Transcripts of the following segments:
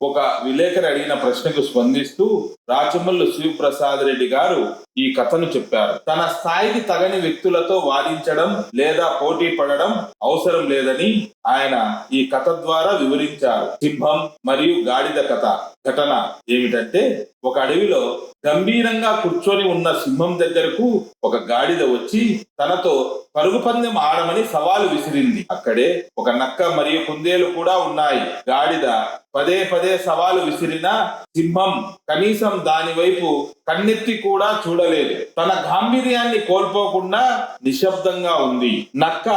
ఒక విలేకరి అడిగిన ప్రశ్నకు స్పందిస్తూ రాచమల్లు శివప్రసాద్ రెడ్డి గారు ఈ కథను చెప్పారు. తన స్థాయికి తగని వ్యక్తులతో వాదించడం లేదా పోటీ పడడం అవసరం లేదని ఆయన ఈ కథ ద్వారా వివరించారు. సింహం మరియు గాడిద కథ ఘటన ఏమిటంటే, ఒక అడవిలో గంభీరంగా కూర్చొని ఉన్న సింహం దగ్గరకు ఒక గాడిద వచ్చి తనతో పరుగు పందెం ఆడమని సవాలు విసిరింది. అక్కడే ఒక నక్క మరియు కుందేలు కూడా ఉన్నాయి. గాడిద పదే పదే సవాలు విసిరినా సింహం కనీసం దాని వైపు కన్నెత్తి కూడా చూడలేదు. తన గాంభీర్యాన్ని కోల్పోకుండా నిశ్శబ్దంగా ఉంది. నక్క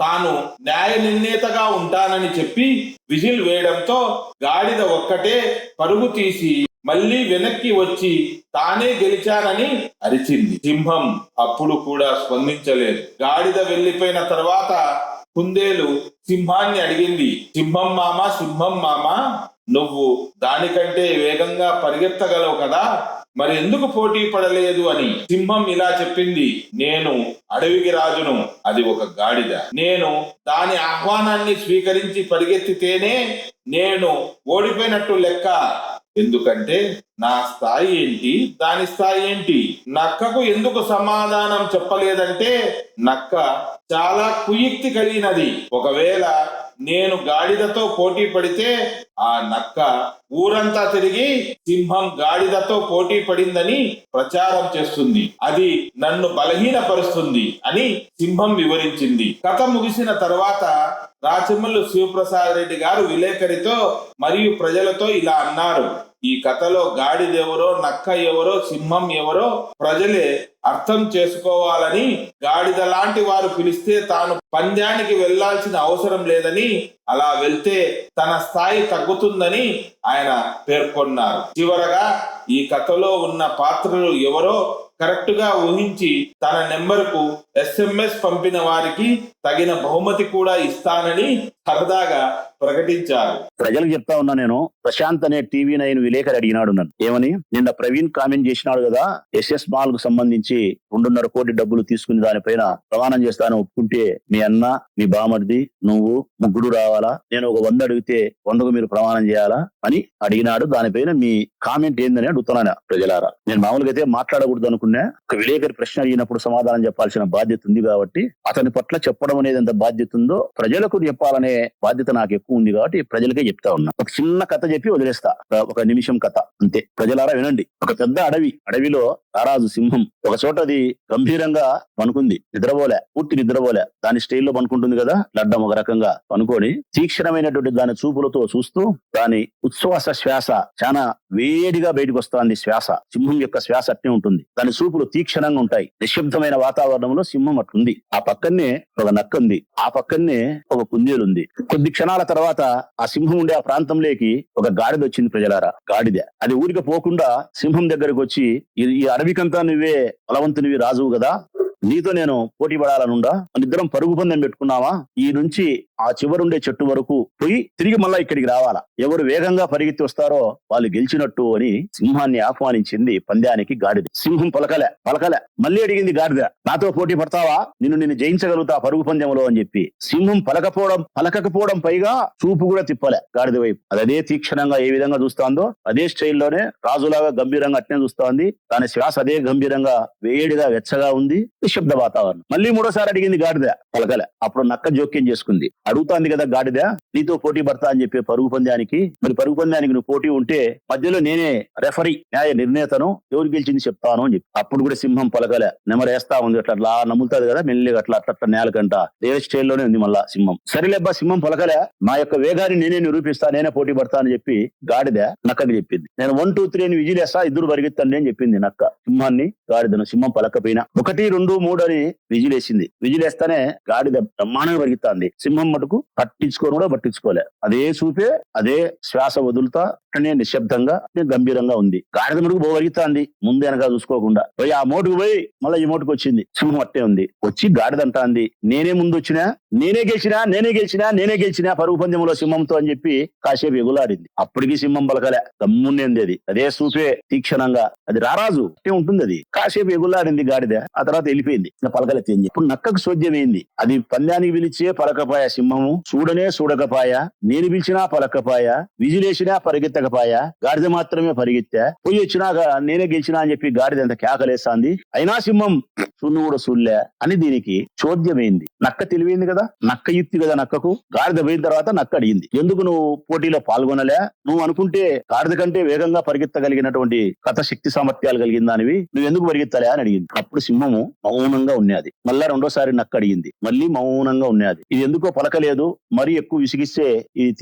తాను న్యాయ నిర్ణేతగా ఉంటానని చెప్పి విజిల్ వేయడంతో గాడిద ఒక్కటే పరుగు తీసి మళ్ళీ వెనక్కి వచ్చి తానే గెలిచానని అరిచింది. సింహం అప్పుడు కూడా స్పందించలేదు. గాడిద వెళ్లిపోయిన తర్వాత కుందేలు సింహాన్ని అడిగింది, సింహం మామ, నువ్వు దానికంటే వేగంగా పరిగెత్తగలవు కదా, మరి ఎందుకు పోటీ పడలేదు అని. సింహం ఇలా చెప్పింది, నేను అడవికి రాజును, అది ఒక గాడిద. నేను దాని ఆహ్వానాన్ని స్వీకరించి పరిగెత్తితేనే నేను ఓడిపోయినట్టు లెక్క. ఎందుకంటే నా స్థాయి ఏంటి, దాని స్థాయి ఏంటి. నక్కకు ఎందుకు సమాధానం చెప్పలేదంటే నక్క చాలా కుయుక్తి కలిగినది. ఒకవేళ నేను గాడిదతో పోటీ పడితే ఆ నక్క ఊరంతా తిరిగి సింహం గాడిదతో పోటీ పడిందని ప్రచారం చేస్తుంది. అది నన్ను బలహీనపరుస్తుంది అని సింహం వివరించింది. కథ ముగిసిన తర్వాత రాచమల్లు శివప్రసాద్ రెడ్డి గారు విలేకరితో మరియు ప్రజలతో ఇలా అన్నారు, ఈ కథలో గాడిదెవరో, నక్క ఎవరో, సింహం ఎవరో ప్రజలే అర్థం చేసుకోవాలని, గాడిద లాంటి వారు పిలిస్తే తాను పంద్యానికి వెళ్లాల్సిన అవసరం లేదని, అలా వెళ్తే తన స్థాయి తగ్గుతుందని ఆయన పేర్కొన్నారు. చివరగా ఈ కథలో ఉన్న పాత్రలు ఎవరో కరెక్ట్ గా ఊహించి తన నెంబర్కు SMS పంపిన వారికి తగిన బహుమతి కూడా ఇస్తానని సరదాగా ప్రకటించారు. ప్రజలకు చెప్తా ఉన్నా నేను, ప్రశాంత్ అనే TV9 విలేకరి అడిగినాడు నన్ను ఏమని. నిన్న ప్రవీణ్ కామెంట్ చేసినాడు కదా, SS మాల్ కు సంబంధించి 2.5 కోటి డబ్బులు తీసుకుని దానిపైన ప్రమాణం చేస్తాను, ఒప్పుకుంటే మీ అన్న, మీ బామర్ది, నువ్వు ముగ్గురు రావాలా, నేను ఒక 100 అడిగితే 100కు మీరు ప్రమాణం చేయాలా అని అడిగినాడు. దానిపైన మీ కామెంట్ ఏందని అడుగుతున్నాను ప్రజలారా. నేను మామూలుగా అయితే మాట్లాడకూడదు అనుకున్నా, ఒక విలేకరి ప్రశ్న అడిగినప్పుడు సమాధానం చెప్పాల్సిన బాధ్యత ఉంది కాబట్టి అతని పట్ల చెప్పడం అనేది ఎంత బాధ్యత ఉందో ప్రజలకు చెప్పాలనే బాధ్యత నాకు ఎక్కువ ఉంది కాబట్టి ప్రజలకే చెప్తా ఉన్నా. ఒక చిన్న కథ చెప్పి వదిలేస్తా, 1 నిమిషం కథ అంతే. ప్రజలారా వినండి. ఒక పెద్ద అడవిలో రారాజు సింహం ఒక చోట అది గంభీరంగా పనుకుంది. పూర్తి నిద్రపోలే. దాని స్టైల్లో పనుకుంటుంది కదా, లడ్డం ఒక రకంగా పనుకొని తీక్షణమైనటువంటి దాని చూపులతో చూస్తూ దాని ఉచ్ఛ్వాస శ్వాస చాలా వేడిగా బయటకు వస్తుంది. శ్వాస, సింహం యొక్క శ్వాస అట్నే ఉంటుంది. దాని చూపులు తీక్షణంగా ఉంటాయి. నిశ్శబ్దమైన వాతావరణంలో సింహం అట్లుంది. ఆ పక్కనే ఒక నక్క ఉంది, ఆ పక్కనే ఒక కుందేలుంది. కొద్ది క్షణాల తర్వాత ఆ సింహం ఉండే ఆ ప్రాంతంలోకి ఒక గాడిద వచ్చింది. ప్రజలారా, గాడిద అది ఊరికి పోకుండా సింహం దగ్గరకు వచ్చి, ఈ అడవికంతా నువ్వే బలవంతునివి, రాజువు కదా, నీతో నేను పోటీ పడాలనుండా, మనిద్దరం పరుగు పందెం పెట్టుకున్నావా, ఈ నుంచి ఆ చివరుండే చెట్టు వరకు పోయి తిరిగి మళ్ళా ఇక్కడికి రావాలా, ఎవరు వేగంగా పరిగెత్తి వస్తారో వాళ్ళు గెలిచినట్టు అని సింహాన్ని ఆహ్వానించింది పంద్యానికి గాడిద. సింహం పలకలే. మళ్ళీ అడిగింది గాడిద, నాతో పోటీ పడతావా, నిన్ను జయించగలుగుతా పరుగు పందెంలో అని చెప్పి. సింహం పలకపోవడం పైగా చూపు కూడా తిప్పలే గాడిద వైపు. అదే తీక్షణంగా ఏ విధంగా చూస్తాందో అదే స్టైల్లోనే రాజులాగా గంభీరంగా అట్నే చూస్తోంది. దాని శ్వాస అదే గంభీరంగా వేడిగా వెచ్చగా ఉంది. నిశ్శబ్ద వాతావరణం. మళ్ళీ 3వ సారి అడిగింది గాడిద, పలకలే. అప్పుడు నక్క జోక్యం చేసుకుంది. అడుగుతాంది కదా గాడిద, నీతో పోటీ పడతా అని చెప్పి పరుగు పంద్యానికి. మరి పరుగు పంద్యానికి నువ్వు పోటీ ఉంటే మధ్యలో నేనే రెఫరీ, న్యాయ నిర్ణేతను, ఎవరు గెలిచింది చెప్తాను అని చెప్పి. అప్పుడు కూడా సింహం పలకలే. నెమరేస్తా ఉంది. అట్లా నమ్ముతుంది కదా, మెల్లిగా అట్లా నేలకంట ఏ స్టైల్లోనే ఉంది మళ్ళా సింహం. సరిలేబ్బా సింహం పలకలే, నా యొక్క వేగాన్ని నేనే నిరూపిస్తా, నేనే పోటీ పడతా అని చెప్పి గాడిద నక్కకి చెప్పింది. నేను 1, 2, 3 అని విజిలేస్తా, ఇద్దరు పరిగెత్తండి అని చెప్పింది నక్క సింహాన్ని. గాడిదను సింహం పలకపోయినా 1, 2, 3 అని విజిలేసింది. విజిలేస్తానే గాడిద బ్రహ్మాండంగా పరిగెత్తాంది. సింహం మటుకు పట్టించుకోలే. అదే చూపే, అదే శ్వాస వదులుతా నిశ్శబ్దంగా గంభీరంగా ఉంది. గాడిద మటుకు పరిగెత్తాంది, ముందు వెనక చూసుకోకుండా. పోయి ఆ మోటుకు పోయి మళ్ళీ ఈ మోటుకు వచ్చింది. సింహం అట్టే ఉంది. వచ్చి గాడిద అంటాంది, నేనే ముందు వచ్చినా, నేనే గెలిచినా పరుగు పందెంలో సింహంతో అని చెప్పి కాసేపు ఎగులాడింది. అప్పటికి సింహం పలకలే, గమ్ముండేది. అదే చూపే తీక్షణంగా అది రారాజు అంటే ఉంటుంది. అది కాసేపు ఎగులాడింది గాడిద, ఆ తర్వాత వెళ్ళిపోయింది. పలకలే తెంది. ఇప్పుడు నక్కకు చోద్యమైంది. అది పందానికి పిలిచే పలకపాయ సింహము, చూడకపోయ, నేను పిలిచినా పలకపాయ, విజిలేసినా పరిగెత్తకపాయ, గాడిద మాత్రమే పరిగెత్తా. పోయి వచ్చినాక నేనే గెలిచినా అని చెప్పి గాడిద ఎంత కేకలేస్తాంది. అయినా సింహం చూన్ను కూడా చూడలే అని దీనికి చోద్యమైంది. నక్క తెలివైంది కదా, నక్క యుక్తి కదా నక్కకు. గాడిద పోయిన తర్వాత నక్క అడిగింది, ఎందుకు నువ్వు పోటీలో పాల్గొనలే? నువ్వు అనుకుంటే గాడిద కంటే వేగంగా పరిగెత్తగలిగినటువంటి కథ శక్తి సామర్థ్యాలు కలిగిన దానివి, నువ్వు ఎందుకు పరిగెత్తలే అని అడిగింది. అప్పుడు సింహము మౌనంగా ఉన్నది. మళ్ళా రెండోసారి నక్క అడిగింది, మళ్ళీ మౌనంగా ఉన్నది. ఇది ఎందుకో పలకలేదు, మరీ ఎక్కువ విసిగిస్తే ఇది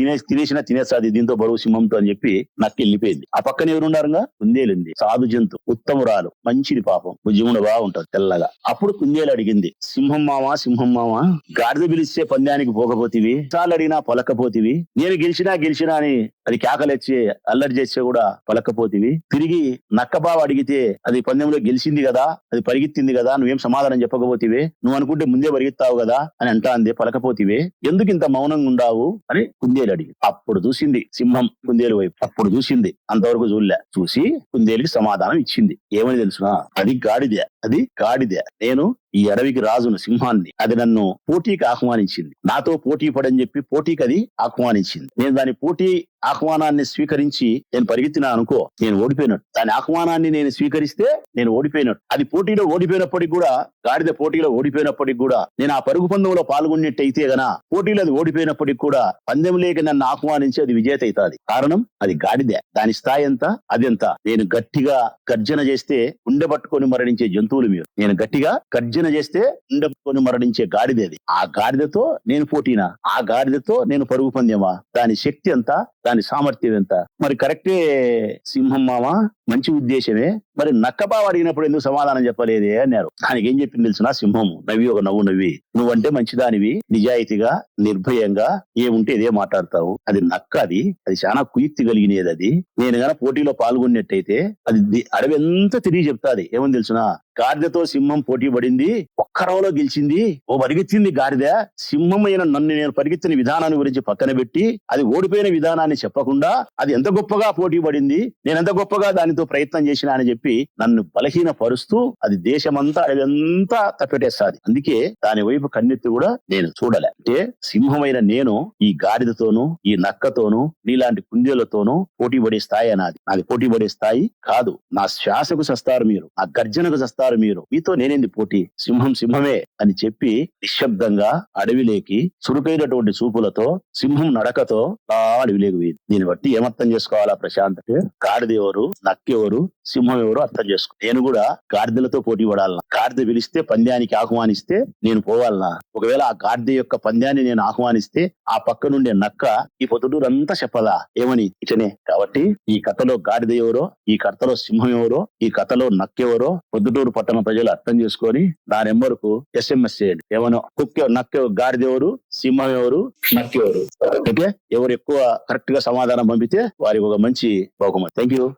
తినేసాది దీంతో బరువు సింహంతో అని చెప్పి నక్క వెళ్ళిపోయింది. ఆ పక్కన ఎవరున్నారుగా? కుందేలుంది. సాధు జంతు, ఉత్తమురాలు, మంచిది, పాపం భుజమున బాగుంటది తెల్లగా. అప్పుడు కుందేలు అడిగింది, సింహం మామ గాడిద పిలిస్తే పందానికి పోకపోతివి, చాలు అడిగినా పలకపోతివి, నేను గెలిచినా అని అది కేకలెచ్చి అల్లరి చేస్తే కూడా పలకపోతివి, తిరిగి నక్క బావ అడిగితే అది పందెంలో గెలిచింది కదా, అది పరిగెత్తింది కదా, నువ్వేం సమాధానం చెప్పకపోతివి, నువ్వు అనుకుంటే ముందే పరిగెత్తావు కదా అని అంటాంది, పలకపోతివి, ఎందుకు ఇంత మౌనంగా ఉండావు అని కుందేలు అడిగింది. అప్పుడు చూసింది సింహం కుందేలు వైపు. అప్పుడు చూసింది, అంతవరకు చూడలే. చూసి కుందేలుకి సమాధానం ఇచ్చింది. ఏమని తెలుసునా? అది గాడిద, నేను ఈ అడవికి రాజును, సింహాన్ని. అది నన్ను పోటీకి ఆహ్వానించింది. నాతో పోటీ పడని చెప్పి పోటీకి అది ఆహ్వానించింది. నేను దాని పోటీ ఆహ్వానాన్ని స్వీకరించి నేను పరిగెత్తినా అనుకో, నేను ఓడిపోయినట్టు. దాని ఆహ్వానాన్ని నేను స్వీకరిస్తే నేను ఓడిపోయినట్టు. అది పోటీలో ఓడిపోయినప్పటికి కూడా, గాడిద పోటీలో ఓడిపోయినప్పటికి కూడా, నేను ఆ పరుగు పందెంలో పాల్గొన్నట్టయితే గన పోటీలో అది ఓడిపోయినప్పటికి కూడా పందెం లేక నన్ను ఆహ్వానించి అది విజేత అవుతాది. కారణం అది గాడిద. దాని స్థాయి ఎంత, అదెంత. నేను గట్టిగా గర్జన చేస్తే గుండె పట్టుకొని మరణించే జంతువులు మీరు. నేను గట్టిగా గర్జన చేస్తే గుండె పట్టుకొని మరణించే గాడిద అది. ఆ గాడిదతో నేను పోటీనా? ఆ గాడిదతో నేను పరుగు పందెమా? దాని శక్తి ఎంత, దాని సామర్థ్యం ఎంత? మరి కరెక్టే సింహం మామ, మంచి ఉద్దేశమే. మరి నక్కబావ అడిగినప్పుడు ఎందుకు సమాధానం చెప్పలేదే అన్నారు. దానికి ఏం చెప్పింది తెలుసునా? సింహము నవ్వి ఒక నవ్వు నవ్వి, నువ్వంటే మంచిదానివి, నిజాయితీగా నిర్భయంగా ఏముంటే ఇదే మాట్లాడతావు. అది నక్క, అది చాలా కుయుక్తి కలిగినది. అది నేను గన పోటీలో పాల్గొన్నట్టయితే అది అడవి ఎంత తిరిగి చెప్తాది. ఏమని తెలుసునా? గాడిదతో సింహం పోటీ పడింది, ఒక్క రవలో గెలిచింది, ఓ పరిగెత్తింది గాడిద. సింహం అయిన నన్ను నేను పరిగెత్తిన విధానాన్ని గురించి పక్కన పెట్టి అది ఓడిపోయిన విధానాన్ని చెప్పకుండా అది ఎంత గొప్పగా పోటీ పడింది, నేను ఎంత గొప్పగా దానితో ప్రయత్నం చేసినా అని చెప్పి నన్ను బలహీన పరుస్తూ అది దేశమంతా అడవంతా తప్పెట్టేస్తాది. అందుకే దాని వైపు కన్నెత్తి కూడా నేను చూడలే. అంటే సింహమైన నేను ఈ గాడిదతోనూ ఈ నక్కతోనూ నీలాంటి కుందేలతోనూ పోటీ పడే స్థాయి నాది. నాది పోటీ పడే స్థాయి కాదు. నా శ్వాసకు సస్తారు మీరు, నా గర్జనకు సస్తారు మీరు, మీతో నేనేంది పోటీ? సింహమే అని చెప్పి నిశ్శబ్దంగా అడవిలోకి చురుకైనటువంటి చూపులతో సింహం నడకతో అడవిలోకి పోయింది. దీన్ని బట్టి ఏమర్థం చేసుకోవాలా ప్రశాంత్ అంటే, గాడిదెవరు, నక్కెవరు, సింహం ఎవరు అర్థం చేసుకో. నేను కూడా గాడిదలతో పోటీ పడాలన్నా, గాడిద పిలిస్తే పంద్యానికి ఆహ్వానిస్తే నేను పోవాలన్నా, ఒకవేళ ఆ గాడిద యొక్క పంద్యాన్ని నేను ఆహ్వానిస్తే ఆ పక్క నుండే నక్క ఈ పొద్దుటూరు అంతా చెప్పదా ఏమని? ఇటనే. కాబట్టి ఈ కథలో గాడిద ఎవరో, ఈ కథలో సింహం ఎవరో, ఈ కథలో నక్కెవరో పొద్దుటూరు పట్టణ ప్రజలు అర్థం చేసుకొని నా నెంబర్కు SMS చేయండి. ఏమనో నక్క గాడిద ఎవరు, సింహం ఎవరు, నక్కెవరు, ఓకే? ఎవరు ఎక్కువ కరెక్ట్ గా సమాధానం పంపితే వారికి ఒక మంచి బహుమతి. Thank you.